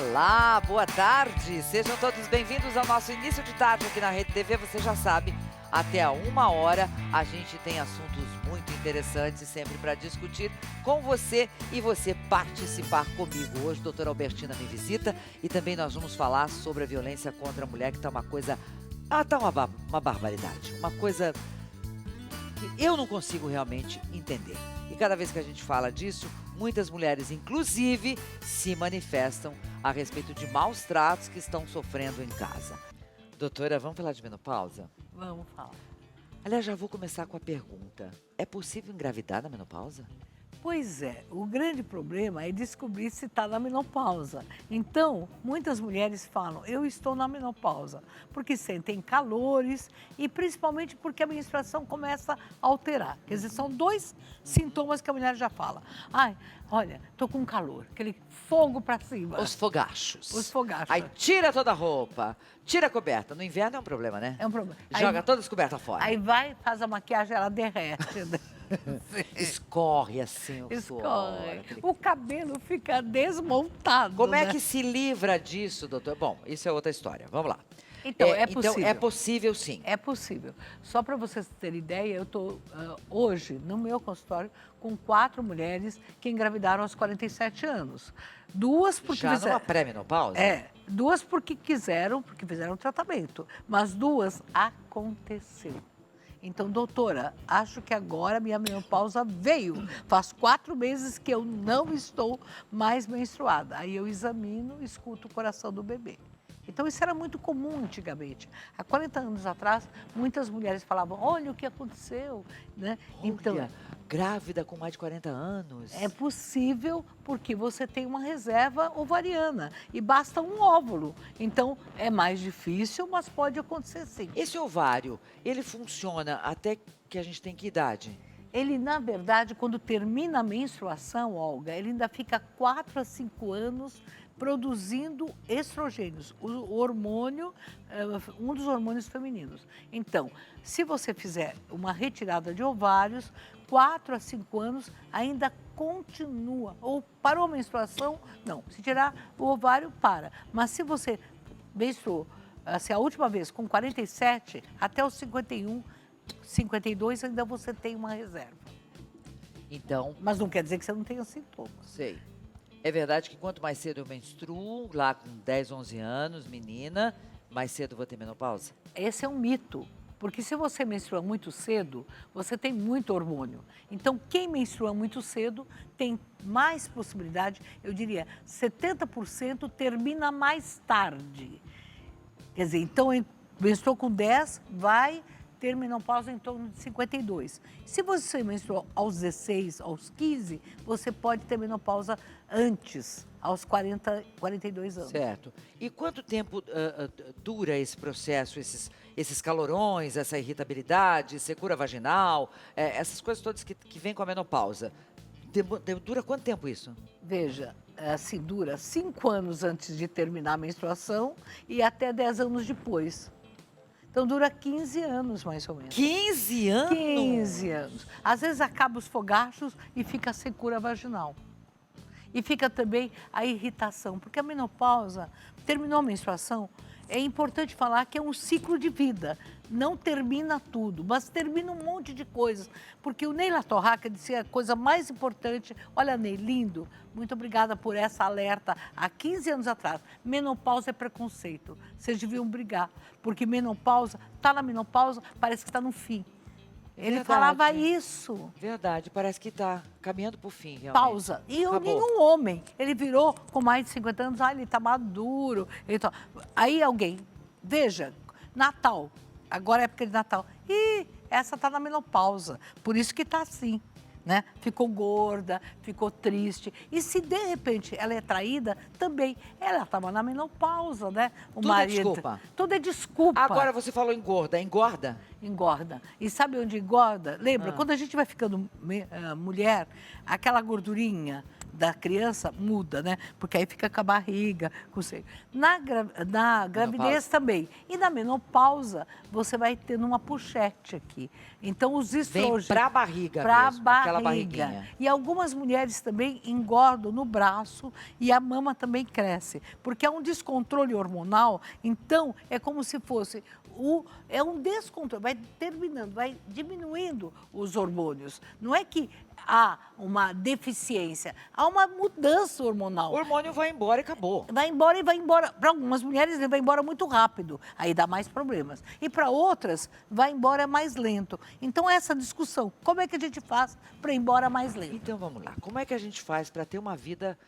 Olá, boa tarde. Sejam todos bem-vindos ao nosso início de tarde aqui na Rede TV. Você já sabe, até a 1h a gente tem assuntos muito interessantes sempre para discutir com você e você participar comigo. Hoje, a doutora Albertina me visita e também nós vamos falar sobre a violência contra a mulher, que está uma coisa... tá uma barbaridade. Uma coisa que eu não consigo realmente entender. E cada vez que a gente fala disso, muitas mulheres, inclusive, se manifestam a respeito de maus tratos que estão sofrendo em casa. Doutora, vamos falar de menopausa? Vamos falar. Aliás, já vou começar com a pergunta. É possível engravidar na menopausa? Pois é, o grande problema é descobrir se está na menopausa. Então, muitas mulheres falam, eu estou na menopausa, porque sentem calores e principalmente porque a menstruação começa a alterar. Quer dizer, são dois sintomas que a mulher já fala. Ai, olha, tô com calor, aquele fogo para cima. Os fogachos. Os fogachos. Aí tira toda a roupa, tira a coberta. No inverno é um problema, né? É um problema. Joga todas as cobertas fora. Aí vai, faz a maquiagem, ela derrete. Escorre assim o suor. Escorre. O cabelo fica desmontado. Como é né? que se livra disso, doutor? Bom, isso é outra história. Vamos lá. Então, é possível. Então, é possível sim. É possível. Só para vocês terem ideia, eu estou hoje no meu consultório com 4 mulheres que engravidaram aos 47 anos. 2 porque Já numa pré-menopausa? Duas porque quiseram, porque fizeram tratamento. Mas 2 aconteceu. Então, doutora, acho que agora minha menopausa veio. Faz 4 meses que eu não estou mais menstruada. Aí eu examino, escuto o coração do bebê. Então, isso era muito comum antigamente. Há 40 anos atrás, muitas mulheres falavam, olha o que aconteceu. Né? Então, grávida com mais de 40 anos. É possível porque você tem uma reserva ovariana e basta um óvulo. Então, é mais difícil, mas pode acontecer sim. Esse ovário, ele funciona até que a gente tem que idade? Ele, na verdade, quando termina a menstruação, Olga, ele ainda fica 4 a 5 anos produzindo estrogênios, o hormônio, um dos hormônios femininos. Então, se você fizer uma retirada de ovários, 4 a 5 anos ainda continua. Ou parou a menstruação, não. Se tirar o ovário, para. Mas se você menstruou, assim, a última vez com 47, até os 51, 52, ainda você tem uma reserva. Então... Mas não quer dizer que você não tenha sintomas. Sei. É verdade que quanto mais cedo eu menstruo, lá com 10, 11 anos, menina, mais cedo vou ter menopausa? Esse é um mito, porque se você menstrua muito cedo, você tem muito hormônio. Então, quem menstrua muito cedo tem mais possibilidade, eu diria, 70% termina mais tarde. Quer dizer, então, menstruou com 10, vai ter menopausa em torno de 52. Se você menstruou aos 16, aos 15, você pode ter menopausa antes, aos 40, 42 anos. Certo. E quanto tempo dura esse processo, esses calorões, essa irritabilidade, secura vaginal, essas coisas todas que vêm com a menopausa? Dura quanto tempo isso? Veja, assim, dura 5 anos antes de terminar a menstruação e até 10 anos depois. Então, dura 15 anos, mais ou menos. 15 anos? 15 anos. Às vezes, acaba os fogachos e fica a secura vaginal. E fica também a irritação, porque a menopausa, terminou a menstruação, é importante falar que é um ciclo de vida. Não termina tudo, mas termina um monte de coisas. Porque o Ney Latorraca disse a coisa mais importante. Olha, Ney, lindo, muito obrigada por essa alerta. Há 15 anos atrás, menopausa é preconceito. Vocês deviam brigar, porque menopausa, está na menopausa, parece que está no fim. Ele falava isso. Verdade, parece que está caminhando para o fim, realmente. Pausa. E nenhum homem. Ele virou com mais de 50 anos, ele está maduro. Aí alguém, veja, Natal, agora é época de Natal. Ih, essa está na menopausa, por isso que está assim. Né? Ficou gorda, ficou triste. E se de repente ela é traída, também. Ela estava na menopausa, né? O Tudo marido, é desculpa. Tudo é desculpa. Agora você falou engorda, engorda? Engorda. E sabe onde engorda? Lembra, quando a gente vai ficando mulher, aquela gordurinha da criança muda, né? Porque aí fica com a barriga, com o seio. Na gravidez também. E na menopausa, você vai tendo uma pochete aqui. Então, os estrogênios... Vem pra barriga pra mesmo, barriga. aquela barriguinha. E algumas mulheres também engordam no braço e a mama também cresce. Porque é um descontrole hormonal, então é como se fosse... É um descontrole, vai terminando, vai diminuindo os hormônios. Não é que há uma deficiência, há uma mudança hormonal. O hormônio vai embora e acabou. Vai embora e vai embora. Para algumas mulheres, ele vai embora muito rápido, aí dá mais problemas. E para outras, vai embora mais lento. Então, essa discussão, como é que a gente faz para ir embora mais lento? Então, vamos lá. Como é que a gente faz para ter uma vida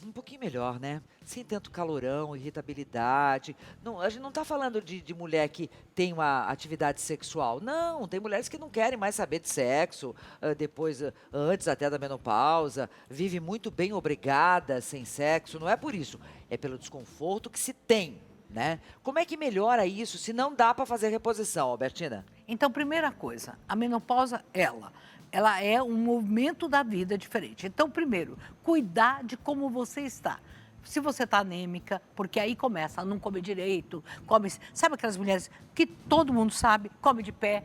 um pouquinho melhor, né? Sem tanto calorão, irritabilidade. Não, a gente não está falando de mulher que tem uma atividade sexual. Não, tem mulheres que não querem mais saber de sexo, antes até da menopausa, vive muito bem obrigada, sem sexo. Não é por isso, é pelo desconforto que se tem, né? Como é que melhora isso se não dá para fazer reposição, Albertina? Então, primeira coisa, a menopausa, ela é um movimento da vida diferente. Então, primeiro, cuidar de como você está. Se você está anêmica, porque aí começa a não comer direito, come... Sabe aquelas mulheres que todo mundo sabe, come de pé,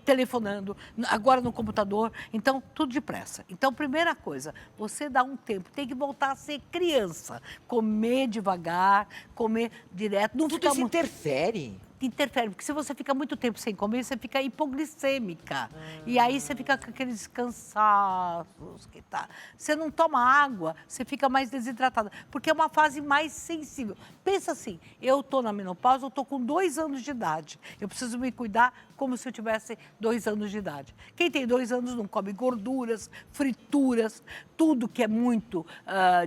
telefonando, agora no computador, então tudo depressa. Então, primeira coisa, você dá um tempo, tem que voltar a ser criança, comer devagar, comer direto. Não Tudo isso interfere? Interfere, porque se você fica muito tempo sem comer, você fica hipoglicêmica. E aí você fica com aqueles cansaços que tá. Você não toma água, você fica mais desidratada, porque é uma fase mais sensível. Pensa assim, eu estou na menopausa, eu estou com 2 anos de idade. Eu preciso me cuidar como se eu tivesse 2 anos de idade. Quem tem 2 anos não come gorduras, frituras, tudo que é muito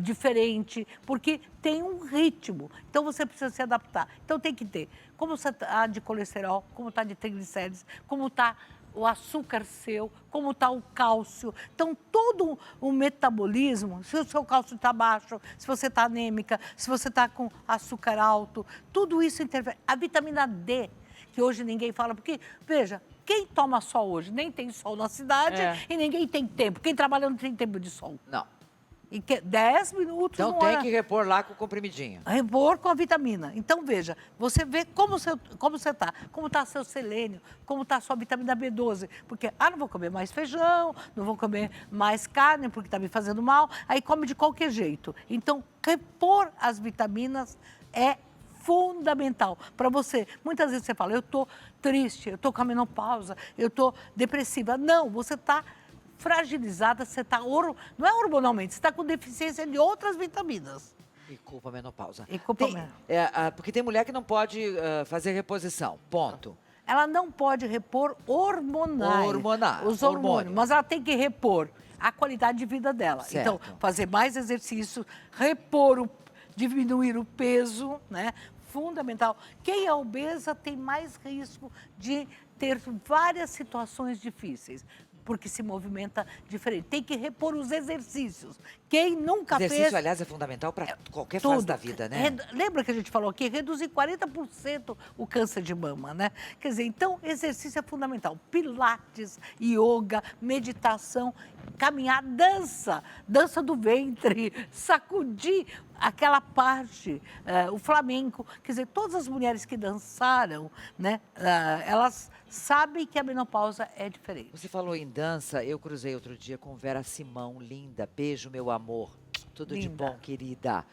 diferente, porque tem um ritmo. Então, você precisa se adaptar. Então, tem que ter como está de colesterol, como está de triglicérides, como está o açúcar seu, como está o cálcio. Então, todo o metabolismo, se o seu cálcio está baixo, se você está anêmica, se você está com açúcar alto, tudo isso interfere. A vitamina D, que hoje ninguém fala, porque, veja, quem toma sol hoje? Nem tem sol na cidade e ninguém tem tempo. Quem trabalha não tem tempo de sol. Não. E 10 minutos, então tem que repor lá com o comprimidinho. Repor com a vitamina. Então, veja, você vê como você está, como está seu selênio, como está a sua vitamina B12. Porque, não vou comer mais feijão, não vou comer mais carne, porque está me fazendo mal. Aí come de qualquer jeito. Então, repor as vitaminas é fundamental para você. Muitas vezes você fala, eu estou triste, eu estou com a menopausa, eu estou depressiva. Não, você está fragilizada, você está, não é hormonalmente, você está com deficiência de outras vitaminas. E culpa a menopausa. E culpa porque tem mulher que não pode fazer reposição, ponto. Ela não pode repor os hormônios, mas ela tem que repor a qualidade de vida dela. Certo. Então, fazer mais exercício, diminuir o peso, né? Fundamental. Quem é obesa tem mais risco de ter várias situações difíceis, porque se movimenta diferente. Tem que repor os exercícios. Quem nunca fez... Exercício, aliás, é fundamental para qualquer fase da vida, né? Lembra que a gente falou aqui? Reduzir 40% o câncer de mama, né? Quer dizer, então, exercício é fundamental. Pilates, yoga, meditação, caminhar, dança do ventre, sacudir aquela parte, o flamenco. Quer dizer, todas as mulheres que dançaram, né? Elas sabem que a menopausa é diferente. Você falou em dança, eu cruzei outro dia com Vera Simão, linda, beijo meu amor, tudo de bom, querida.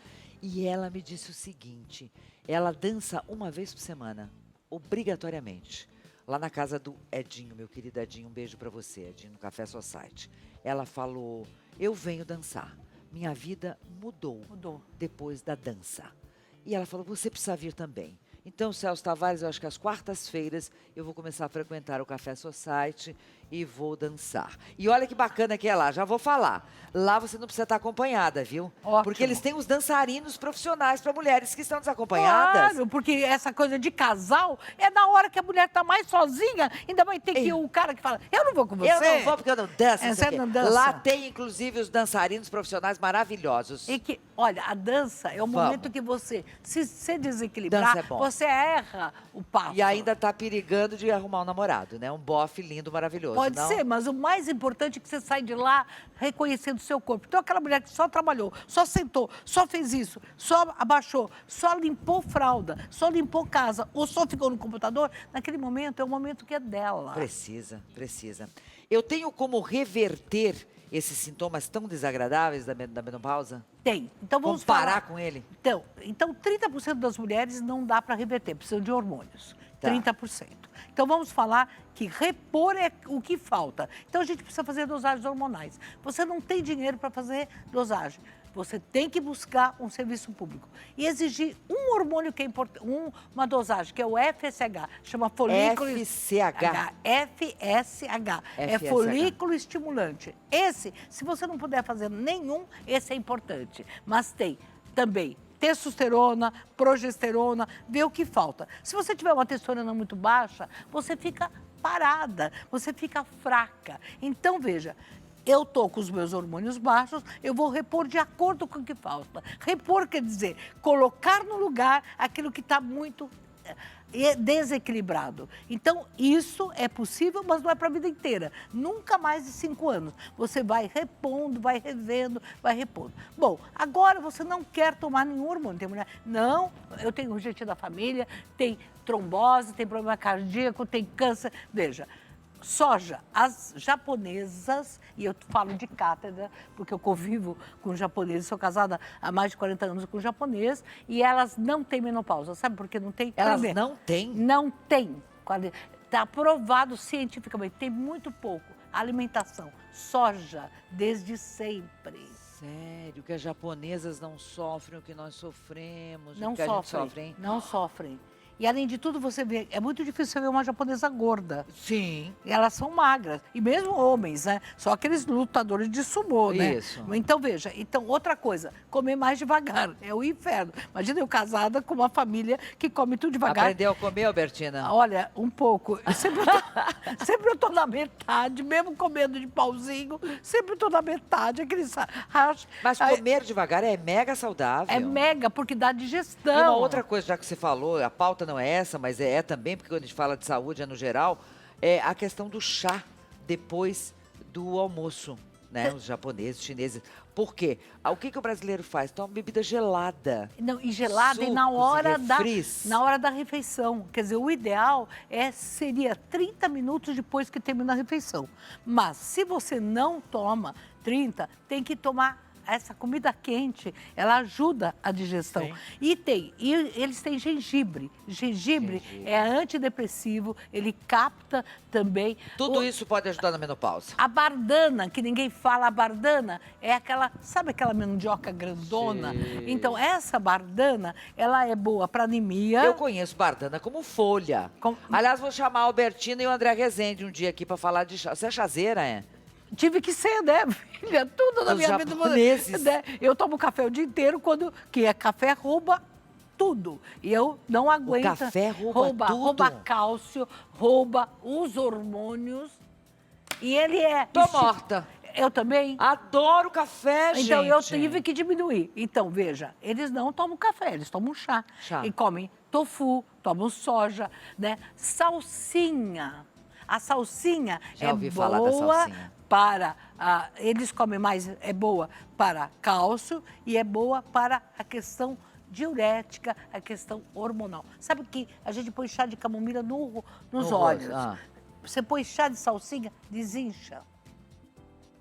E ela me disse o seguinte, ela dança uma vez por semana, obrigatoriamente, lá na casa do Edinho, meu querido Edinho, um beijo pra você, Edinho, no Café Society. Ela falou, eu venho dançar, minha vida mudou depois da dança. E ela falou, você precisa vir também. Então, Celso Tavares, eu acho que às quartas-feiras eu vou começar a frequentar o Café Society e vou dançar. E olha que bacana que é lá, já vou falar. Lá você não precisa estar acompanhada, viu? Ótimo. Porque eles têm os dançarinos profissionais para mulheres que estão desacompanhadas. Claro, porque essa coisa de casal é na hora que a mulher está mais sozinha, ainda vai ter que o cara que fala, eu não vou com você. Eu não vou porque eu não danço. Você não dança. Lá tem, inclusive, os dançarinos profissionais maravilhosos. E que, olha, a dança é o momento que você, se desequilibrar, dança é bom. Você erra o passo. E ainda está perigando de arrumar um namorado, né? Um bofe lindo, maravilhoso. Pode não? ser, mas o mais importante é que você sai de lá reconhecendo o seu corpo. Então, aquela mulher que só trabalhou, só sentou, só fez isso, só abaixou, só limpou fralda, só limpou casa, ou só ficou no computador, naquele momento é o momento que é dela. Precisa. Eu tenho como reverter esses sintomas tão desagradáveis da menopausa? Tem. Então, vamos parar falar. com ele? Então 30% das mulheres não dá para reverter, precisam de hormônios. Tá. 30%. Então, vamos falar que repor é o que falta. Então, a gente precisa fazer dosagens hormonais. Você não tem dinheiro para fazer dosagem. Você tem que buscar um serviço público e exigir um hormônio que é importante, uma dosagem, que é o FSH, chama folículo... FSH. FSH. É FSH. folículo estimulante. Esse, se você não puder fazer nenhum, esse é importante. Mas tem também testosterona, progesterona, vê o que falta. Se você tiver uma testosterona muito baixa, você fica parada, você fica fraca. Então, veja, eu estou com os meus hormônios baixos, eu vou repor de acordo com o que falta. Repor quer dizer colocar no lugar aquilo que está muito desequilibrado. Então, isso é possível, mas não é para a vida inteira. Nunca mais de 5 anos. Você vai repondo, vai revendo, vai repondo. Bom, agora você não quer tomar nenhum hormônio. Tem mulher, não, eu tenho urgente da família, tem trombose, tem problema cardíaco, tem câncer. Veja, soja, as japonesas, e eu falo de cátedra, porque eu convivo com japoneses, sou casada há mais de 40 anos com japonês, e elas não têm menopausa. Sabe por que não tem? Elas não têm? Não têm. Está provado cientificamente, tem muito pouco. Alimentação, soja, desde sempre. Sério, que as japonesas não sofrem o que nós sofremos, Não o que a gente sofrem, sofre, hein? não sofrem. E, além de tudo, você vê, é muito difícil você ver uma japonesa gorda. Sim. E elas são magras. E mesmo homens, né? Só aqueles lutadores de sumô, né? Isso. Então, veja, outra coisa, comer mais devagar. É o inferno. Imagina eu casada com uma família que come tudo devagar. Aprendeu a comer, Albertina? Olha, um pouco. Sempre eu tô na metade, mesmo comendo de pauzinho, sempre eu tô na metade, Mas comer devagar é mega saudável. É mega, porque dá digestão. E uma outra coisa, já que você falou, a pauta não é essa, mas é também, porque quando a gente fala de saúde, é no geral, é a questão do chá depois do almoço, né? Os japoneses, chineses. Por quê? O que o brasileiro faz? Toma bebida gelada. Não, e gelada Sucos e na hora refris. na hora da refeição. Quer dizer, o ideal seria 30 minutos depois que termina a refeição. Mas se você não toma 30, tem que tomar essa comida quente, ela ajuda a digestão. Sim. E eles têm gengibre. Gengibre é antidepressivo, ele capta também. Tudo isso pode ajudar na menopausa. A bardana, que ninguém fala, a bardana é aquela, sabe aquela mandioca grandona? Sim. Então, essa bardana, ela é boa para anemia. Eu conheço bardana como folha. Aliás, vou chamar a Albertina e o André Rezende um dia aqui para falar de chá. Você é chazeira, é? Tive que ser, né, filha? Tudo na Os minha vida. japoneses. Né? Eu tomo café o dia inteiro, que é café rouba tudo. E eu não aguento. O café rouba tudo? Rouba cálcio, rouba os hormônios. E ele é... Tô morta. Eu também. Adoro café, gente. Então, eu tive que diminuir. Então, veja, eles não tomam café, eles tomam chá. E comem tofu, tomam soja, né? Salsinha. A salsinha Já ouvi boa falar da salsinha. para... eles comem mais, é boa para cálcio e é boa para a questão diurética, a questão hormonal. Sabe que a gente põe chá de camomila nos olhos. Você põe chá de salsinha, desincha.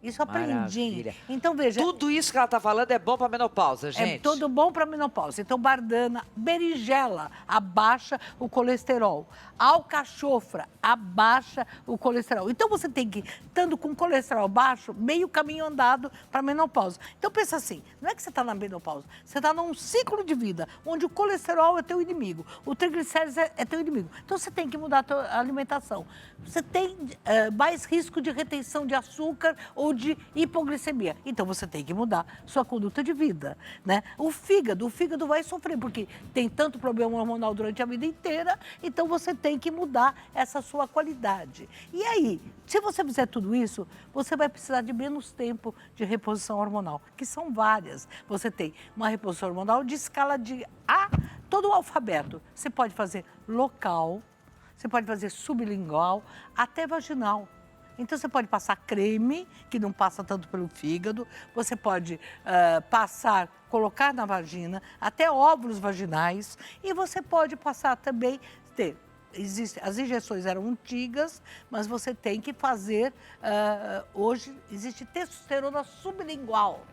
Isso eu aprendi. Maravilha. Então, veja... Tudo isso que ela está falando é bom para menopausa, gente. É tudo bom para menopausa. Então, bardana, berinjela, abaixa o colesterol. Alcachofra, abaixa o colesterol. Então, você tem que, estando com colesterol baixo, meio caminho andado para menopausa. Então, pensa assim, não é que você está na menopausa, você está num ciclo de vida, onde o colesterol é teu inimigo, o triglicérides é teu inimigo. Então, você tem que mudar a tua alimentação. Você tem mais risco de retenção de açúcar ou de hipoglicemia. Então, você tem que mudar sua conduta de vida, né? O fígado vai sofrer, porque tem tanto problema hormonal durante a vida inteira, então você tem que mudar essa sua qualidade. E aí, se você fizer tudo isso, você vai precisar de menos tempo de reposição hormonal, que são várias. Você tem uma reposição hormonal de escala de A, todo o alfabeto. Você pode fazer local, você pode fazer sublingual, até vaginal. Então, você pode passar creme, que não passa tanto pelo fígado. Você pode colocar na vagina, até óvulos vaginais. E você pode passar também, as injeções eram antigas, mas você tem que fazer, hoje existe testosterona sublingual.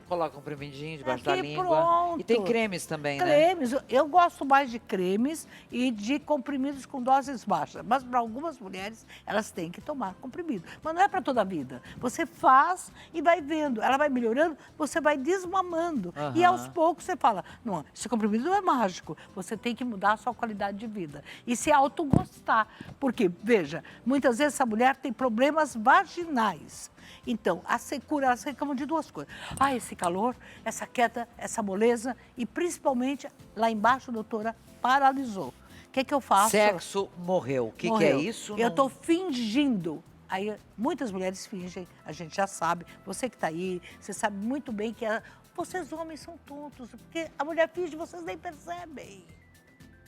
Coloca um comprimidinho debaixo da Aqui, língua. pronto. E tem cremes também, né? Cremes, eu gosto mais de cremes e de comprimidos com doses baixas. Mas para algumas mulheres, elas têm que tomar comprimido. Mas não é para toda a vida. Você faz e vai vendo. Ela vai melhorando, você vai desmamando. E aos poucos você fala, não, esse comprimido não é mágico. Você tem que mudar a sua qualidade de vida. E se autogostar. Porque, veja, muitas vezes essa mulher tem problemas vaginais. Então, a secura, elas reclamam de duas coisas. Esse calor, essa queda, essa moleza e principalmente lá embaixo, doutora, paralisou. O que eu faço? Sexo morreu. O que é isso? Eu estou fingindo. Aí, muitas mulheres fingem, a gente já sabe. Você que está aí, você sabe muito bem que vocês homens são tontos, porque a mulher finge, vocês nem percebem.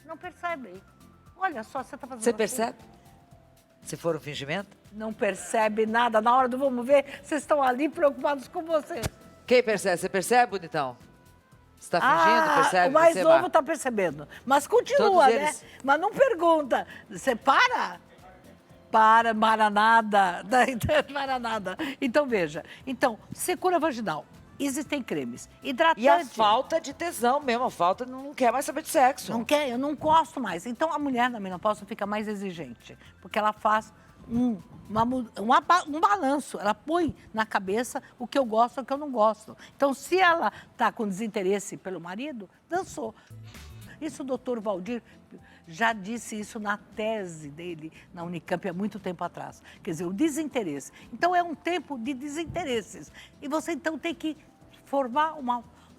Não percebem. Olha só, você está fazendo Você percebe? Se for um fingimento? Não percebe nada. Na hora do vamos ver, vocês estão ali preocupados com você. Quem percebe? Você percebe, bonitão? Você está fingindo? Percebe? O mais você novo está percebendo. Mas continua, né? Mas não pergunta. Você para? Para nada. Para nada. Então, veja. Então, secura vaginal. Existem cremes. Hidratante. E a falta de tesão mesmo, a falta não quer mais saber de sexo. Não quer, eu não gosto mais. Então, a mulher na menopausa fica mais exigente, porque ela faz um balanço. Ela põe na cabeça o que eu gosto e o que eu não gosto. Então, se ela está com desinteresse pelo marido, dançou. Isso o doutor Valdir já disse isso na tese dele na Unicamp há muito tempo atrás. Quer dizer, o desinteresse. Então, é um tempo de desinteresses. E você, então, tem que formar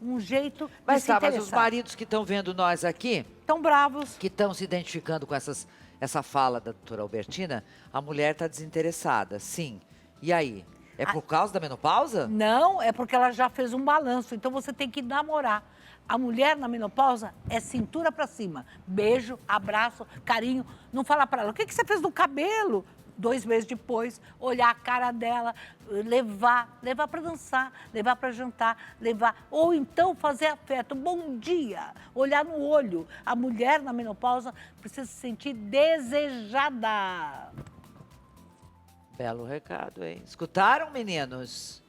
um jeito de se interessar. Mas os maridos que estão vendo nós aqui... Estão bravos. Que estão se identificando com essa fala da doutora Albertina, a mulher está desinteressada, sim. E aí? É por causa da menopausa? Não, é porque ela já fez um balanço. Então, você tem que namorar. A mulher na menopausa é cintura para cima. Beijo, abraço, carinho. Não fala para ela, o que você fez no cabelo? 2 meses depois, olhar a cara dela, levar para dançar, levar para jantar, ou então fazer afeto. Bom dia, olhar no olho. A mulher na menopausa precisa se sentir desejada. Belo recado, hein? Escutaram, meninos?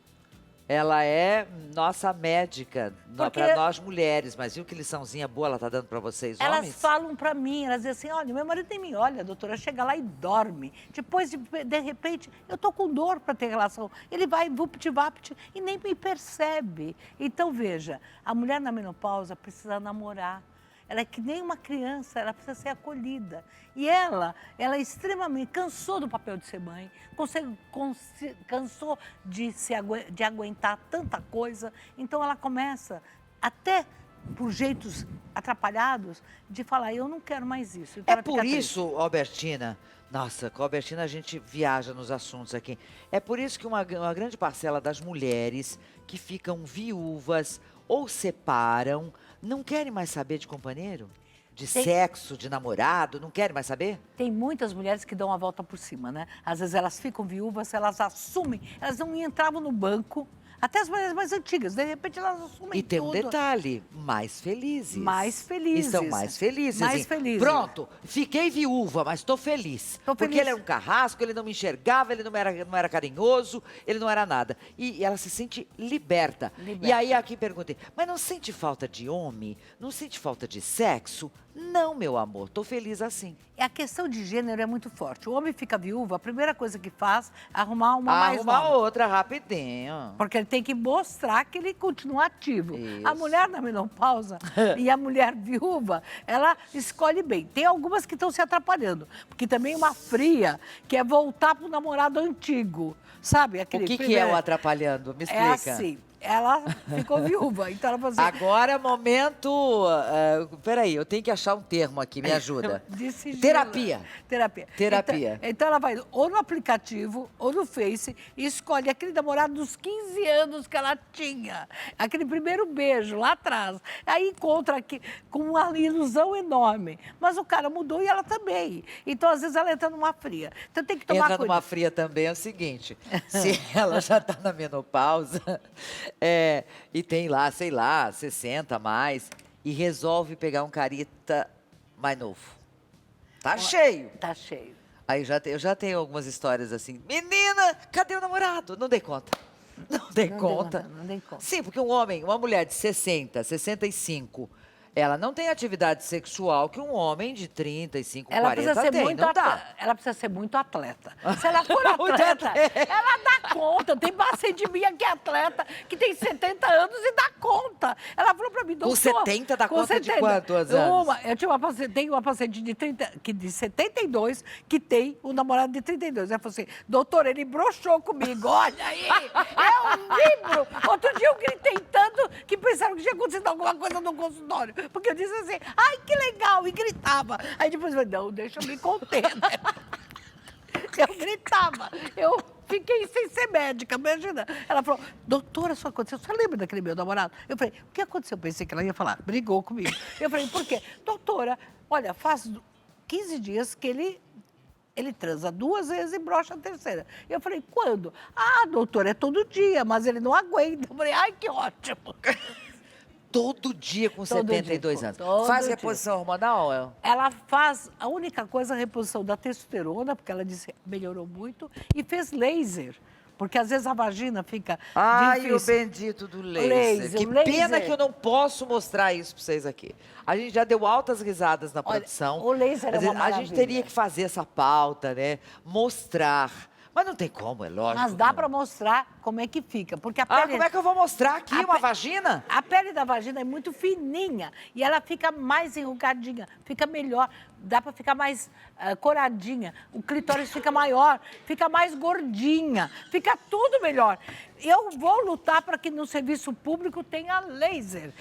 Ela é nossa médica, para nós mulheres, mas viu que liçãozinha boa ela tá dando para vocês, homens? Elas falam para mim, elas dizem assim, olha, meu marido nem me olha, doutora, chega lá e dorme. Depois, de repente, eu tô com dor para ter relação. Ele vai, vupt-vapt, e nem me percebe. Então, veja, a mulher na menopausa precisa namorar. Ela é que nem uma criança, ela precisa ser acolhida. E ela é extremamente... Cansou do papel de ser mãe, cansou de aguentar tanta coisa. Então, ela começa, até por jeitos atrapalhados, de falar, eu não quero mais isso. Então, é por isso, Albertina... Nossa, com a Albertina a gente viaja nos assuntos aqui. É por isso que uma grande parcela das mulheres que ficam viúvas ou separam, não querem mais saber de companheiro? De sexo, de namorado, não querem mais saber? Tem muitas mulheres que dão a volta por cima, né? Às vezes elas ficam viúvas, elas assumem, elas não entravam no banco. Até as mulheres mais antigas, de repente elas assumem tudo. E tem um detalhe, mais felizes. Mais felizes. E são mais felizes. Mais assim, felizes. Pronto, fiquei viúva, mas estou feliz. Porque ele era um carrasco, ele não me enxergava, ele não era carinhoso, ele não era nada. E ela se sente liberta. E aí aqui perguntei, mas não sente falta de homem? Não sente falta de sexo? Não, meu amor, estou feliz assim. A questão de gênero é muito forte. O homem fica viúvo, a primeira coisa que faz é arrumar uma mais nova. Arrumar outra rapidinho. Porque ele tem que mostrar que ele continua ativo. Isso. A mulher na menopausa e a mulher viúva, ela escolhe bem. Tem algumas que estão se atrapalhando. Porque também uma fria que é voltar para o namorado antigo. Sabe? O que é o atrapalhando? Me explica. É assim. ela ficou viúva. Então ela falou assim... Agora, momento... peraí, eu tenho que achar um termo aqui, me ajuda. De sigilo. Terapia. Terapia. Então ela vai ou no aplicativo ou no Face e escolhe aquele namorado dos 15 anos que ela tinha. Aquele primeiro beijo lá atrás. Aí encontra aqui com uma ilusão enorme. Mas o cara mudou e ela também. Então, às vezes, ela entra numa fria. Então tem que tomar Entra cuidado. numa fria também é o seguinte, se ela já está na menopausa e tem lá, sei lá, 60 a mais, e resolve pegar um carita mais novo. Tá cheio. Tá cheio. Aí eu já tenho algumas histórias assim, menina, cadê o namorado? Não dei conta. Não dei conta. Não dei conta. Sim, porque uma mulher de 60, 65, ela não tem atividade sexual que um homem de 35, Ela 40 precisa ser tem, muito não dá. Ela precisa ser muito atleta. Se ela for Muito atleta, atleta. ela dá conta. Tem paciente minha que é atleta, que tem 70 anos e dá conta. Ela falou pra mim, doutor... Com 70 dá conta de quantos anos? Eu tinha tenho uma paciente de 72 que tem um namorado de 32. Ela falou assim, doutor, ele broxou comigo, olha aí, eu vibro. Outro dia eu gritei tanto que pensaram que tinha acontecido alguma coisa no consultório. Porque eu disse assim, ai, que legal, e gritava. Aí depois eu falei, não, deixa eu me conter, né? Eu gritava, eu fiquei sem ser médica, imagina. Ela falou, doutora, isso aconteceu, você lembra daquele meu namorado? Eu falei, o que aconteceu? Eu pensei que ela ia falar, brigou comigo. Eu falei, por quê? Doutora, olha, faz 15 dias que ele transa 2 vezes e brocha a terceira. Eu falei, quando? Ah, doutora, é todo dia, mas ele não aguenta. Eu falei, ai, que ótimo. Todo dia com Todo 72 dia, anos. todo Faz dia. reposição hormonal? Ela faz, a única coisa, a reposição da testosterona, porque ela disse que melhorou muito, e fez laser. Porque às vezes a vagina fica Ai, difícil. o bendito do laser. Que o laser. pena que eu não posso mostrar isso pra vocês aqui. A gente já deu altas risadas na Olha, produção. o laser é Às vezes, uma a gente maravilha. teria que fazer essa pauta, né? Mostrar. Mas não tem como, é lógico. Mas dá não. para mostrar como é que fica. Porque a pele... Ah, como é que eu vou mostrar aqui A uma pe- vagina? A pele da vagina é muito fininha e ela fica mais enrugadinha, fica melhor, dá para ficar mais coradinha, o clitóris fica maior, fica mais gordinha, fica tudo melhor. Eu vou lutar para que no serviço público tenha laser.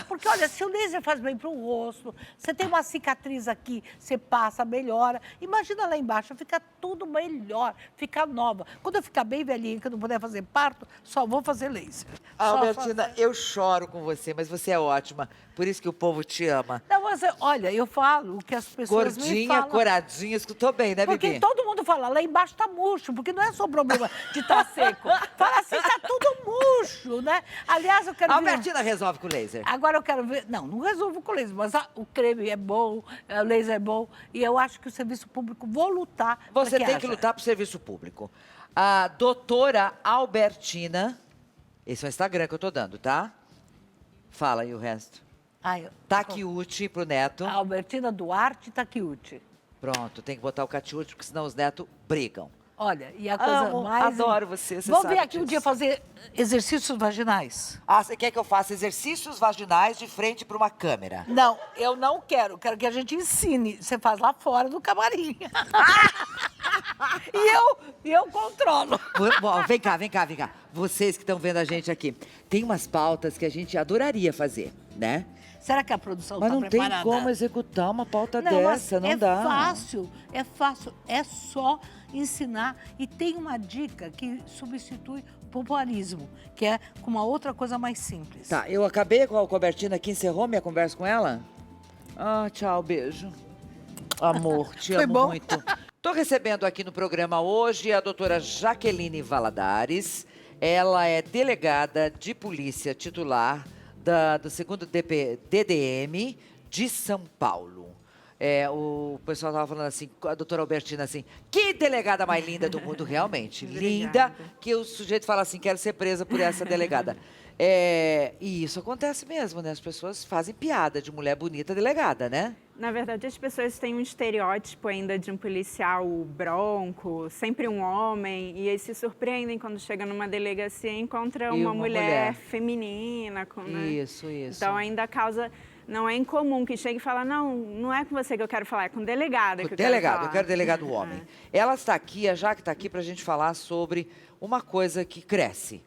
Porque, olha, se o laser faz bem para o rosto, você tem uma cicatriz aqui, você passa, melhora. Imagina lá embaixo, fica tudo melhor, fica nova. Quando eu ficar bem velhinha, que eu não puder fazer parto, só vou fazer laser. Albertina, eu choro com você, mas você é ótima. Por isso que o povo te ama. Não, mas, olha, eu falo o que as pessoas me Gordinha, falam. coradinha, escutou bem, né, Porque Bibi? todo mundo fala, lá embaixo tá murcho, porque não é só o problema de estar seco. Fala assim, tá tudo murcho, né? Aliás, eu quero A ver... Albertina resolve com laser. Agora eu quero ver... Não resolvo com laser, mas o creme é bom, o laser é bom, e eu acho que o serviço público, vou lutar pra Você tem que haja. lutar pro serviço público. A doutora Albertina, esse é o Instagram que eu tô dando, tá? Fala aí o resto. Ai, Takiuchi pro neto. a Albertina Duarte Takiuchi. Pronto, tem que botar o Catiuchi, porque senão os netos brigam. Olha, e a coisa Amo, mais... adoro você Vamos sabe vir aqui um disso. dia fazer exercícios vaginais? Ah, você quer que eu faça exercícios vaginais de frente para uma câmera? Não, eu não quero. Quero que a gente ensine. Você faz lá fora do camarim. e eu controlo. Bom, vem cá. Vocês que estão vendo a gente aqui. Tem umas pautas que a gente adoraria fazer, né? Será que a produção Mas está não tem preparada? como executar uma pauta Não, mas dessa, não é dá. fácil, é só ensinar. E tem uma dica que substitui o popularismo, que é com uma outra coisa mais simples. Tá, eu acabei com a Albertina aqui, encerrou minha conversa com ela? Ah, tchau, beijo. Amor, te Foi amo bom? muito. Tô recebendo aqui no programa hoje a doutora Jaqueline Valadares. Ela é delegada de polícia titular do 2º DDM de São Paulo. O pessoal estava falando assim, a doutora Albertina assim, que delegada mais linda do mundo, realmente. Linda, que o sujeito fala assim, quero ser presa por essa delegada. E isso acontece mesmo, né? As pessoas fazem piada de mulher bonita delegada, né? Na verdade, as pessoas têm um estereótipo ainda de um policial bronco, sempre um homem, e aí se surpreendem quando chega numa delegacia e encontra E uma uma mulher mulher. feminina. Né? Isso. Então ainda causa... não é incomum que chegue e fala, não é com você que eu quero falar, é com o delegado que eu quero Delegado, falar. eu quero delegado homem. Ela está aqui, a Jaque está aqui para a gente falar sobre uma coisa que cresce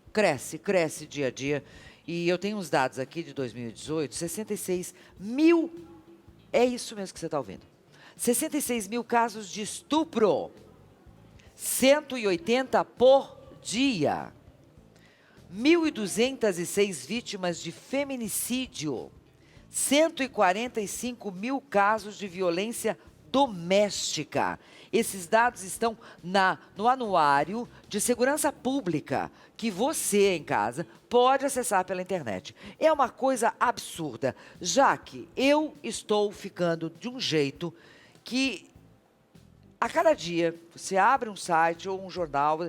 dia a dia. E eu tenho uns dados aqui de 2018, 66 mil, é isso mesmo que você está ouvindo. 66 mil casos de estupro, 180 por dia. 1.206 vítimas de feminicídio, 145 mil casos de violência doméstica. Esses dados estão no Anuário de Segurança Pública, que você em casa pode acessar pela internet. É uma coisa absurda, já que eu estou ficando de um jeito que a cada dia você abre um site ou um jornal,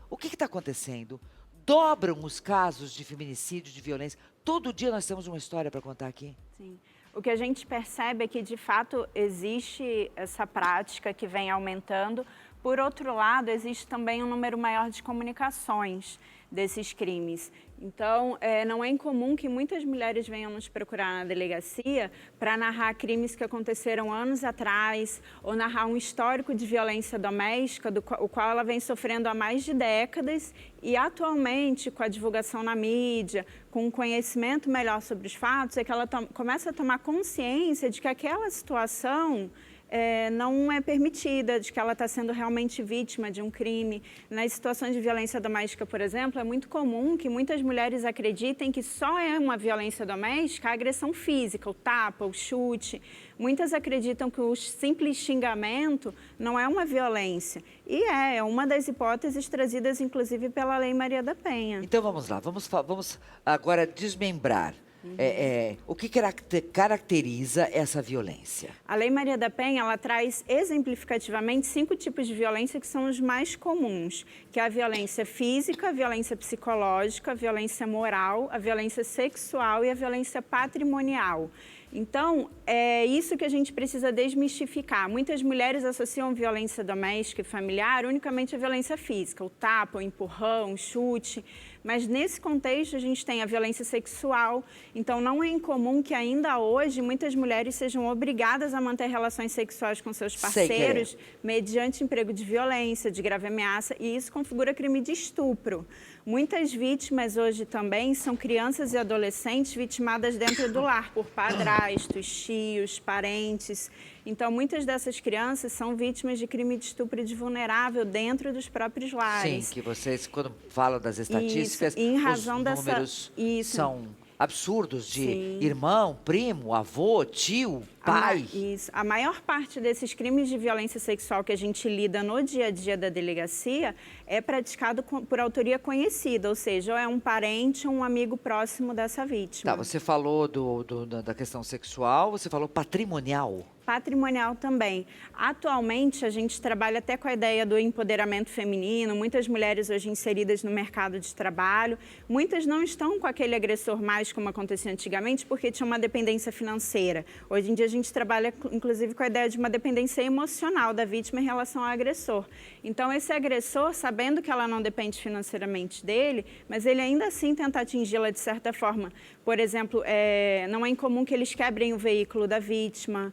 o que está acontecendo? Dobram os casos de feminicídio, de violência. Todo dia nós temos uma história para contar aqui. Sim. O que a gente percebe é que, de fato, existe essa prática que vem aumentando. Por outro lado, existe também um número maior de comunicações desses crimes. Então, não é incomum que muitas mulheres venham nos procurar na delegacia para narrar crimes que aconteceram anos atrás ou narrar um histórico de violência doméstica, o qual ela vem sofrendo há mais de décadas e, atualmente, com a divulgação na mídia, com um conhecimento melhor sobre os fatos, é que ela começa a tomar consciência de que aquela situação não é permitida, de que ela está sendo realmente vítima de um crime. Nas situações de violência doméstica, por exemplo, é muito comum que muitas mulheres acreditem que só é uma violência doméstica a agressão física, o tapa, o chute. Muitas acreditam que o simples xingamento não é uma violência. E é uma das hipóteses trazidas, inclusive, pela Lei Maria da Penha. Então vamos lá, vamos agora desmembrar. O que caracteriza essa violência? A Lei Maria da Penha, ela traz exemplificativamente 5 tipos de violência que são os mais comuns, que é a violência física, a violência psicológica, a violência moral, a violência sexual e a violência patrimonial. Então, é isso que a gente precisa desmistificar. Muitas mulheres associam violência doméstica e familiar unicamente à violência física, o tapa, o empurrão, o chute. Mas nesse contexto a gente tem a violência sexual. Então não é incomum que ainda hoje muitas mulheres sejam obrigadas a manter relações sexuais com seus parceiros mediante emprego de violência, de grave ameaça, e isso configura crime de estupro. Muitas vítimas hoje também são crianças e adolescentes vitimadas dentro do lar por padrastos, tios, parentes. Então, muitas dessas crianças são vítimas de crime de estupro de vulnerável dentro dos próprios lares. Sim, que vocês, quando falam das estatísticas, isso, em razão os números são absurdos de irmão, primo, avô, tio, pai. Isso. A maior parte desses crimes de violência sexual que a gente lida no dia a dia da delegacia é praticado por autoria conhecida, ou seja, ou é um parente ou um amigo próximo dessa vítima. Tá, você falou da questão sexual, você falou patrimonial. Patrimonial também. Atualmente, a gente trabalha até com a ideia do empoderamento feminino, muitas mulheres hoje inseridas no mercado de trabalho, muitas não estão com aquele agressor mais como acontecia antigamente, porque tinha uma dependência financeira. Hoje em dia, a gente trabalha, inclusive, com a ideia de uma dependência emocional da vítima em relação ao agressor. Então, esse agressor, sabendo que ela não depende financeiramente dele, mas ele ainda assim tenta atingi-la de certa forma. Por exemplo, não é incomum que eles quebrem o veículo da vítima,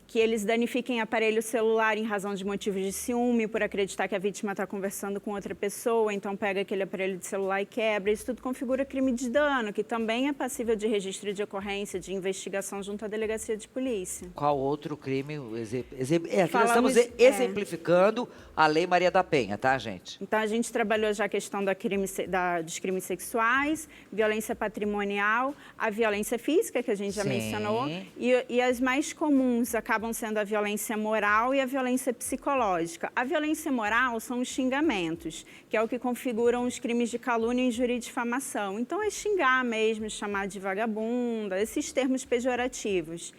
que eles danifiquem aparelho celular em razão de motivos de ciúme, por acreditar que a vítima está conversando com outra pessoa, então pega aquele aparelho de celular e quebra. Isso tudo configura crime de dano, que também é passível de registro de ocorrência, de investigação junto à delegacia de polícia. Qual outro crime? Nós estamos exemplificando a Lei Maria da Penha, tá, gente? Então, a gente trabalhou já a questão dos crimes sexuais, violência patrimonial, a violência física, que a gente já mencionou, e as mais comuns acabam sendo a violência moral e a violência psicológica. A violência moral são os xingamentos, que é o que configuram os crimes de calúnia, injúria e difamação. Então, é xingar mesmo, chamar de vagabunda, esses termos pejorativos.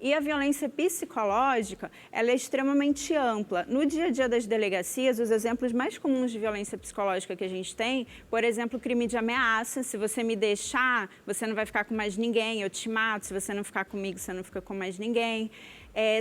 E a violência psicológica, ela é extremamente ampla. No dia a dia das delegacias, os exemplos mais comuns de violência psicológica que a gente tem, por exemplo, crime de ameaça. Se você me deixar, você não vai ficar com mais ninguém, eu te mato. Se você não ficar comigo, você não fica com mais ninguém.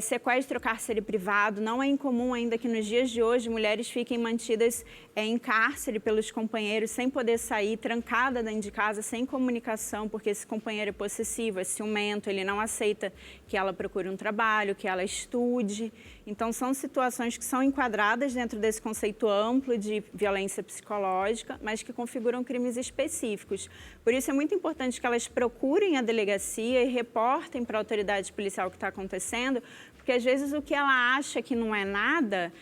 Sequestro, cárcere privado. Não é incomum ainda que nos dias de hoje mulheres fiquem mantidas em cárcere pelos companheiros, sem poder sair, trancada dentro de casa, sem comunicação, porque esse companheiro é possessivo, é ciumento, ele não aceita que ela procure um trabalho, que ela estude. Então, são situações que são enquadradas dentro desse conceito amplo de violência psicológica, mas que configuram crimes específicos. Por isso, é muito importante que elas procurem a delegacia e reportem para a autoridade policial o que está acontecendo, porque, às vezes, o que ela acha que não é nada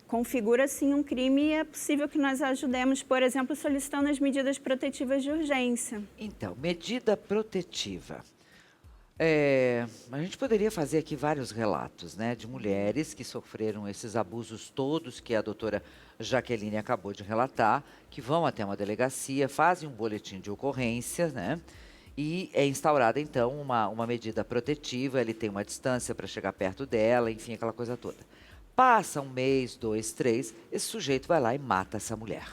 configura, sim, um crime e é possível que nós ajudemos, por exemplo, solicitando as medidas protetivas de urgência. Então, medida protetiva. A gente poderia fazer aqui vários relatos, né, de mulheres que sofreram esses abusos todos que a doutora Jaqueline acabou de relatar, que vão até uma delegacia, fazem um boletim de ocorrência, né, e é instaurada, então, uma medida protetiva, ele tem uma distância para chegar perto dela, enfim, aquela coisa toda. Passa 1 mês, 2, 3, esse sujeito vai lá e mata essa mulher.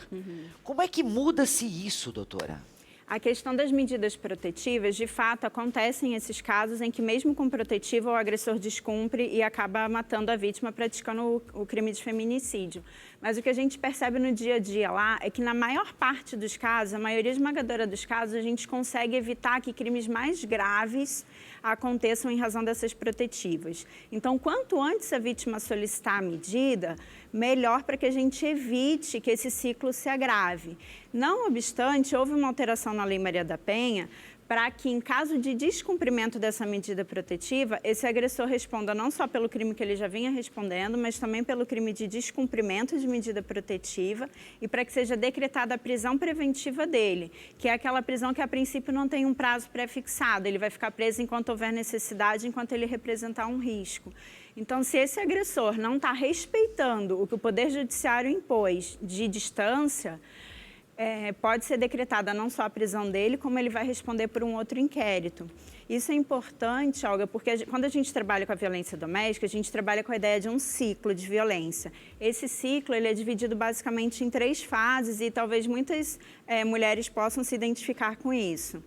Como é que muda-se isso, doutora? A questão das medidas protetivas, de fato, acontecem esses casos em que, mesmo com protetiva, o agressor descumpre e acaba matando a vítima, praticando o crime de feminicídio. Mas o que a gente percebe no dia a dia lá é que, na maior parte dos casos, a maioria esmagadora dos casos, a gente consegue evitar que crimes mais graves aconteçam em razão dessas protetivas. Então, quanto antes a vítima solicitar a medida, melhor para que a gente evite que esse ciclo se agrave. Não obstante, houve uma alteração na Lei Maria da Penha para que, em caso de descumprimento dessa medida protetiva, esse agressor responda não só pelo crime que ele já vinha respondendo, mas também pelo crime de descumprimento de medida protetiva e para que seja decretada a prisão preventiva dele, que é aquela prisão que, a princípio, não tem um prazo pré-fixado. Ele vai ficar preso enquanto houver necessidade, enquanto ele representar um risco. Então, se esse agressor não está respeitando o que o Poder Judiciário impôs de distância, pode ser decretada não só a prisão dele, como ele vai responder por um outro inquérito. Isso é importante, Olga, porque quando a gente trabalha com a violência doméstica, a gente trabalha com a ideia de um ciclo de violência. Esse ciclo ele é dividido basicamente em 3 fases e talvez muitas mulheres possam se identificar com isso.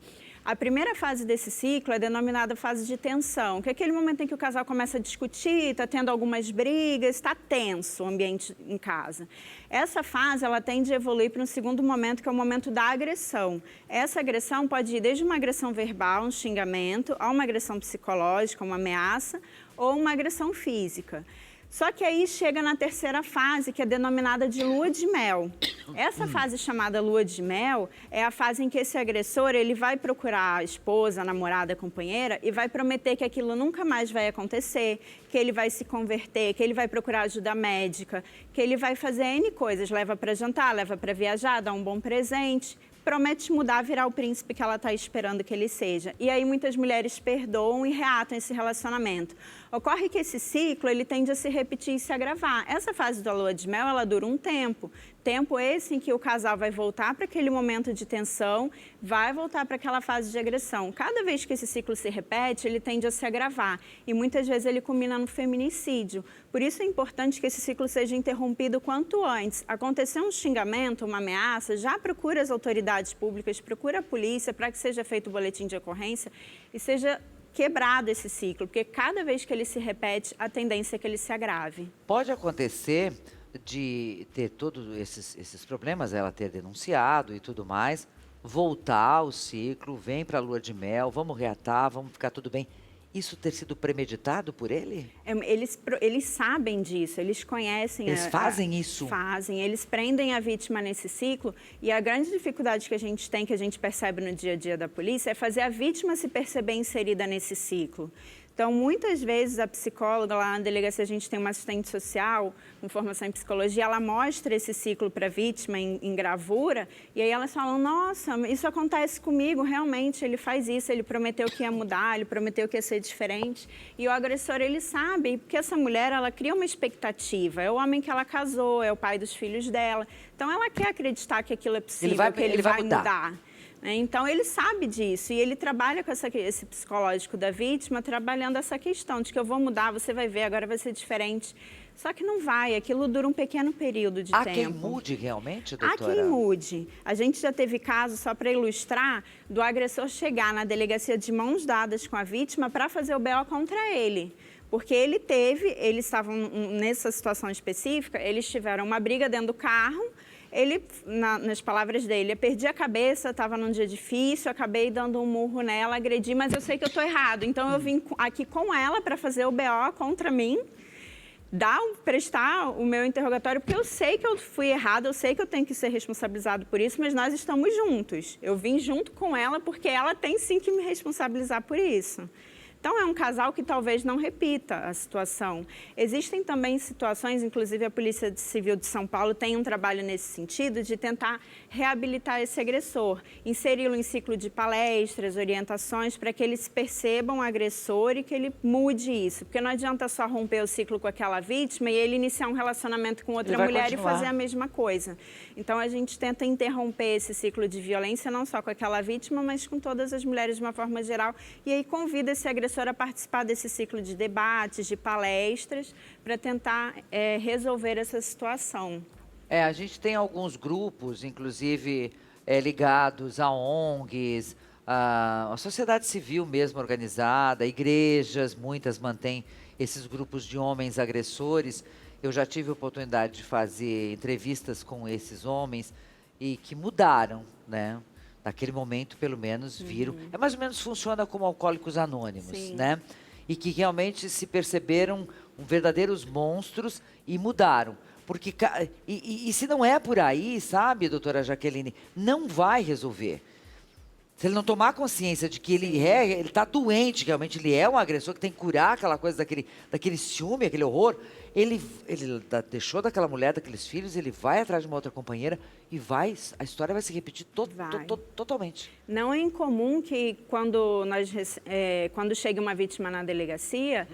A primeira fase desse ciclo é denominada fase de tensão, que é aquele momento em que o casal começa a discutir, está tendo algumas brigas, está tenso o ambiente em casa. Essa fase ela tende a evoluir para um segundo momento, que é o momento da agressão. Essa agressão pode ir desde uma agressão verbal, um xingamento, a uma agressão psicológica, uma ameaça, ou uma agressão física. Só que aí chega na terceira fase, que é denominada de lua de mel. Essa fase chamada lua de mel é a fase em que esse agressor ele vai procurar a esposa, a namorada, a companheira e vai prometer que aquilo nunca mais vai acontecer, que ele vai se converter, que ele vai procurar ajuda médica, que ele vai fazer N coisas, leva para jantar, leva para viajar, dá um bom presente, promete mudar, virar o príncipe que ela está esperando que ele seja. E aí muitas mulheres perdoam e reatam esse relacionamento. Ocorre que esse ciclo ele tende a se repetir e se agravar. Essa fase da lua de mel ela dura um tempo. Tempo esse em que o casal vai voltar para aquele momento de tensão, vai voltar para aquela fase de agressão. Cada vez que esse ciclo se repete, ele tende a se agravar. E muitas vezes ele culmina no feminicídio. Por isso é importante que esse ciclo seja interrompido quanto antes. Acontecer um xingamento, uma ameaça, já procura as autoridades públicas, procura a polícia para que seja feito o boletim de ocorrência e seja quebrado esse ciclo, porque cada vez que ele se repete, a tendência é que ele se agrave. Pode acontecer de ter todos esses problemas, ela ter denunciado e tudo mais, voltar ao ciclo, vem para a lua de mel, vamos reatar, vamos ficar tudo bem. Isso ter sido premeditado por ele? Eles sabem disso, eles conhecem. Eles fazem isso? Fazem, eles prendem a vítima nesse ciclo e a grande dificuldade que a gente tem, que a gente percebe no dia a dia da polícia, é fazer a vítima se perceber inserida nesse ciclo. Então, muitas vezes, a psicóloga, lá na delegacia, a gente tem uma assistente social com formação em psicologia, ela mostra esse ciclo para a vítima em gravura, e aí elas falam, nossa, isso acontece comigo, realmente, ele faz isso, ele prometeu que ia mudar, ele prometeu que ia ser diferente. E o agressor, ele sabe, porque essa mulher, ela cria uma expectativa, é o homem que ela casou, é o pai dos filhos dela, então ela quer acreditar que aquilo é possível, que ele vai mudar. Então, ele sabe disso e ele trabalha com esse psicológico da vítima, trabalhando essa questão de que eu vou mudar, você vai ver, agora vai ser diferente. Só que não vai, aquilo dura um pequeno período de tempo. Há quem mude realmente, doutora? Há quem mude. A gente já teve casos, só para ilustrar, do agressor chegar na delegacia de mãos dadas com a vítima para fazer o BO contra ele. Porque eles estavam nessa situação específica, eles tiveram uma briga dentro do carro, ele, nas palavras dele, eu perdi a cabeça, estava num dia difícil, acabei dando um murro nela, agredi, mas eu sei que eu estou errado. Então, eu vim aqui com ela para fazer o BO contra mim, prestar o meu interrogatório, porque eu sei que eu fui errada, eu sei que eu tenho que ser responsabilizado por isso, mas nós estamos juntos. Eu vim junto com ela porque ela tem sim que me responsabilizar por isso. Então, é um casal que talvez não repita a situação. Existem também situações, inclusive a Polícia Civil de São Paulo tem um trabalho nesse sentido, de tentar reabilitar esse agressor, inseri-lo em ciclo de palestras, orientações, para que eles percebam o agressor e que ele mude isso. Porque não adianta só romper o ciclo com aquela vítima e ele iniciar um relacionamento com outra mulher e fazer a mesma coisa. Então, a gente tenta interromper esse ciclo de violência, não só com aquela vítima, mas com todas as mulheres de uma forma geral. E aí convida esse agressor a participar desse ciclo de debates, de palestras, para tentar resolver essa situação. A gente tem alguns grupos, inclusive ligados a ONGs, a sociedade civil mesmo organizada, igrejas, muitas mantêm esses grupos de homens agressores. Eu já tive a oportunidade de fazer entrevistas com esses homens e que mudaram, né? Naquele momento, pelo menos, viram. É mais ou menos funciona como Alcoólicos Anônimos, Sim. né? E que realmente se perceberam verdadeiros monstros e mudaram. Porque, e se não é por aí, sabe, doutora Jaqueline, não vai resolver. Se ele não tomar consciência de que ele está doente, realmente ele é um agressor, que tem que curar aquela coisa daquele ciúme, aquele horror, ele deixou daquela mulher, daqueles filhos, ele vai atrás de uma outra companheira e a história vai se repetir totalmente. Não é incomum que quando chega uma vítima na delegacia,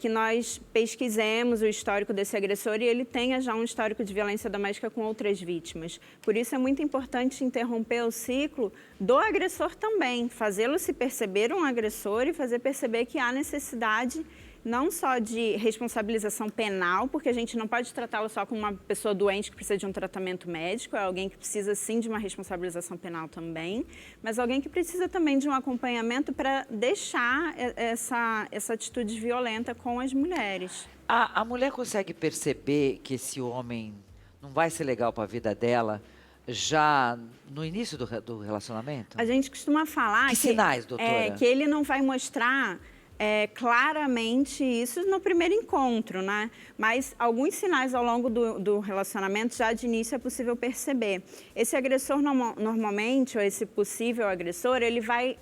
que nós pesquisemos o histórico desse agressor e ele tenha já um histórico de violência doméstica com outras vítimas. Por isso é muito importante interromper o ciclo do agressor também, fazê-lo se perceber um agressor e fazer perceber que há necessidade não só de responsabilização penal, porque a gente não pode tratá-lo só como uma pessoa doente que precisa de um tratamento médico, é alguém que precisa sim de uma responsabilização penal também, mas alguém que precisa também de um acompanhamento para deixar essa atitude violenta com as mulheres. A mulher consegue perceber que esse homem não vai ser legal para a vida dela já no início do relacionamento? A gente costuma falar que sinais, doutora? Que ele não vai mostrar claramente isso no primeiro encontro, né? Mas alguns sinais ao longo do relacionamento, já de início, é possível perceber. Esse agressor, normalmente, ou esse possível agressor, ele vai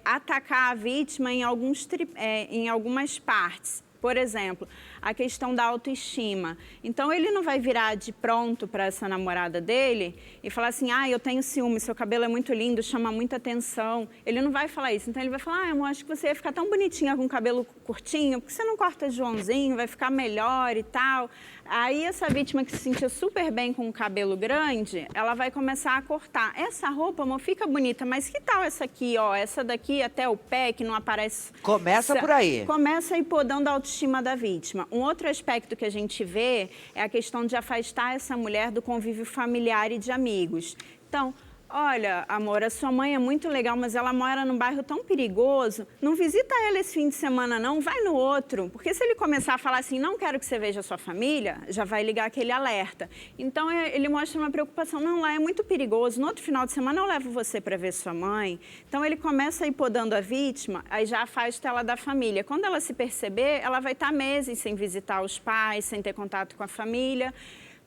atacar a vítima em algumas partes. Por exemplo, a questão da autoestima. Então, ele não vai virar de pronto para essa namorada dele e falar assim, eu tenho ciúme, seu cabelo é muito lindo, chama muita atenção. Ele não vai falar isso. Então, ele vai falar, eu acho que você ia ficar tão bonitinha com o cabelo curtinho, porque você não corta Joãozinho, vai ficar melhor e tal. Aí, essa vítima que se sentia super bem com o cabelo grande, ela vai começar a cortar. Essa roupa, amor, fica bonita, mas que tal essa aqui, ó? Essa daqui até o pé, que não aparece... Começa por aí. Começa aí podando a autoestima da vítima. Um outro aspecto que a gente vê é a questão de afastar essa mulher do convívio familiar e de amigos. Então, olha, amor, a sua mãe é muito legal, mas ela mora num bairro tão perigoso. Não visita ela esse fim de semana, não. Vai no outro. Porque se ele começar a falar assim, não quero que você veja a sua família, já vai ligar aquele alerta. Então, ele mostra uma preocupação. Não, lá é muito perigoso. No outro final de semana, eu levo você para ver sua mãe. Então, ele começa a ir podando a vítima, aí já afasta ela da família. Quando ela se perceber, ela vai estar meses sem visitar os pais, sem ter contato com a família,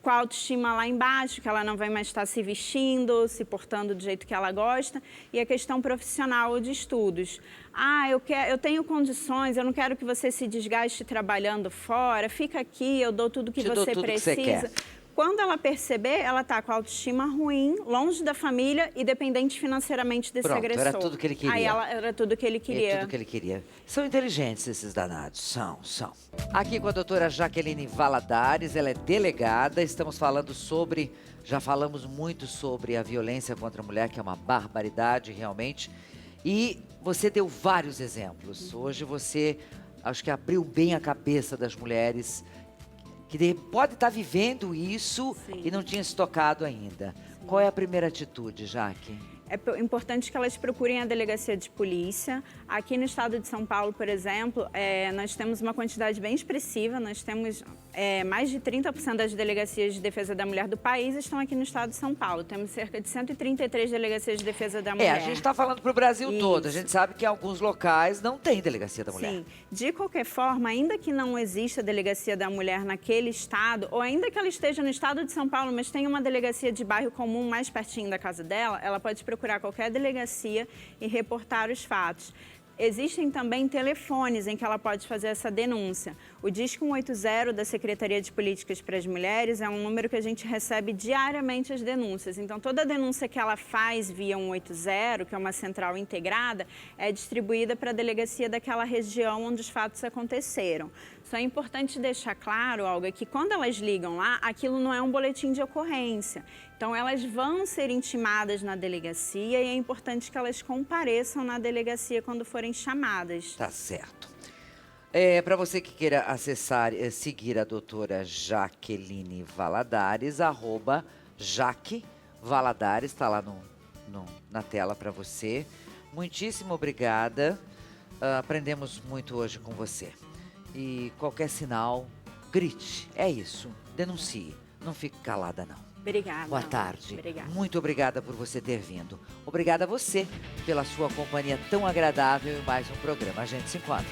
com a autoestima lá embaixo, que ela não vai mais estar se vestindo, se portando do jeito que ela gosta, e a questão profissional ou de estudos. Eu tenho condições, eu não quero que você se desgaste trabalhando fora, fica aqui, eu dou tudo que você precisa. Que você quer. Quando ela perceber, ela está com a autoestima ruim, longe da família e dependente financeiramente desse agressor. Era tudo que ele queria. Aí era tudo que ele queria. É tudo que ele queria. São inteligentes esses danados, são. Aqui com a doutora Jaqueline Valadares, ela é delegada, estamos falando já falamos muito sobre a violência contra a mulher, que é uma barbaridade realmente, e você deu vários exemplos. Hoje você, acho que abriu bem a cabeça das mulheres, que pode estar vivendo isso. Sim. E não tinha se tocado ainda. Sim. Qual é a primeira atitude, Jaque? importante que elas procurem a delegacia de polícia. Aqui no estado de São Paulo, por exemplo, nós temos uma quantidade bem expressiva, nós temos mais de 30% das delegacias de defesa da mulher do país estão aqui no estado de São Paulo. Temos cerca de 133 delegacias de defesa da mulher. A gente está falando para o Brasil todo, a gente sabe que em alguns locais não tem delegacia da mulher. Sim, de qualquer forma, ainda que não exista delegacia da mulher naquele estado, ou ainda que ela esteja no estado de São Paulo, mas tenha uma delegacia de bairro comum mais pertinho da casa dela, ela pode procurar qualquer delegacia e reportar os fatos. Existem também telefones em que ela pode fazer essa denúncia. O Disque 180 da Secretaria de Políticas para as Mulheres é um número que a gente recebe diariamente as denúncias. Então, toda denúncia que ela faz via 180, que é uma central integrada, é distribuída para a delegacia daquela região onde os fatos aconteceram. Só é importante deixar claro, Olga, que quando elas ligam lá, aquilo não é um boletim de ocorrência. Então, elas vão ser intimadas na delegacia e é importante que elas compareçam na delegacia quando forem chamadas. Tá certo. Para você que queira acessar, seguir a doutora Jaqueline Valadares, @Jaque Valadares, está lá na tela para você. Muitíssimo obrigada. Aprendemos muito hoje com você. E qualquer sinal, grite. É isso. Denuncie. Não fique calada, não. Obrigada. Boa tarde. Obrigada. Muito obrigada por você ter vindo. Obrigada a você pela sua companhia tão agradável em mais um programa. A gente se encontra.